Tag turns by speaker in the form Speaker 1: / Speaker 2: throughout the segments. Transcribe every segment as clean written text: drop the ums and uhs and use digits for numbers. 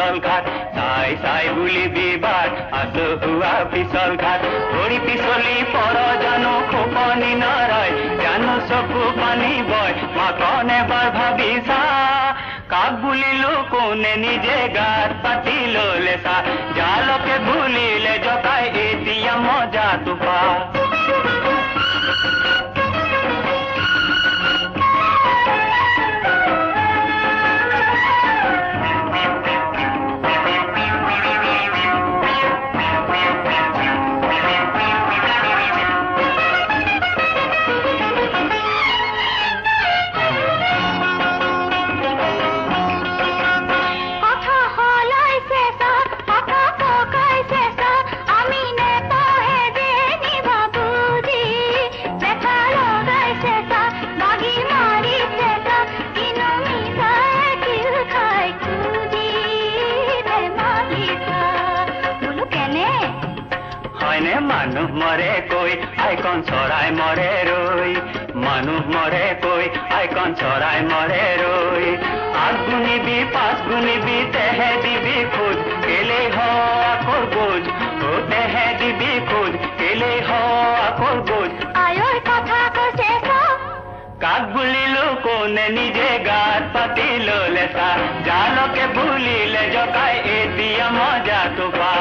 Speaker 1: পিছল ঘাট চাই চাই বুলিবি বাট আছো হুয়া পিছল ঘাট ভৰি পিছলি পৰ জানো খোপনি নৰয় জানো চকু পানী বয় মাকন এবাৰ ভাবি চা কাক বুলিলো কোনে নিজে গাত পাতি ললে চা জালকে ভুলিলে জকাই এতিয়া মজাটো পা মানুহ মৰে কৈ আইকন চৰাই মৰে ৰৈ মানুহ মৰে কৈ আইকন চৰাই মৰে ৰৈ আগ গুণিবি পাঁচ গুণিবি তেহে দিবি খোজ কেলে হ আকৰ গোজ ও তেহে দিবি খোজ কেলে হ আকৰ গোজ
Speaker 2: আয়ৰ কথা কৈছে
Speaker 1: কাক বুলিলো কোনে নিজে গাত পাতি ললে চা জালকে ভুলিলে জকাই এতিয়া মজাটো পা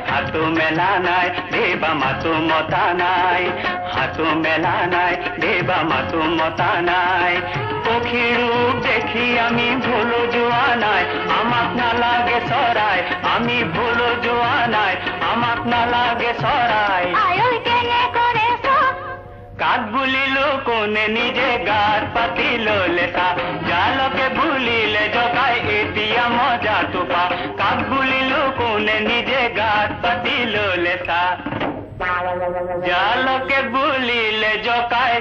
Speaker 1: হাতু মেলা নাই দেবা মাতু মতা নাই হাতু মেলা নাই দেবা মাতু মতা নাই পক্ষীৰ ৰূপ দেখি আমি ভুল যোৱা নাই আমাক নালাগে চৰাই আমি ভুল যোৱা নাই আমাক নালাগে চৰাই কাক বুলিলো কোনে নিজে গাত পাতি ললে চা জালকে ভুলিলে জকাই এতিয়া মজাটো পা কাক বুলিলো কোনে নিজে গাত পাতি ললে চা জালকে ভুলিলে জকাই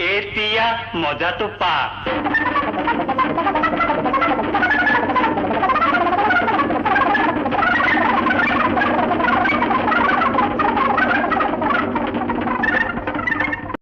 Speaker 1: এতিয়া মজাটো পা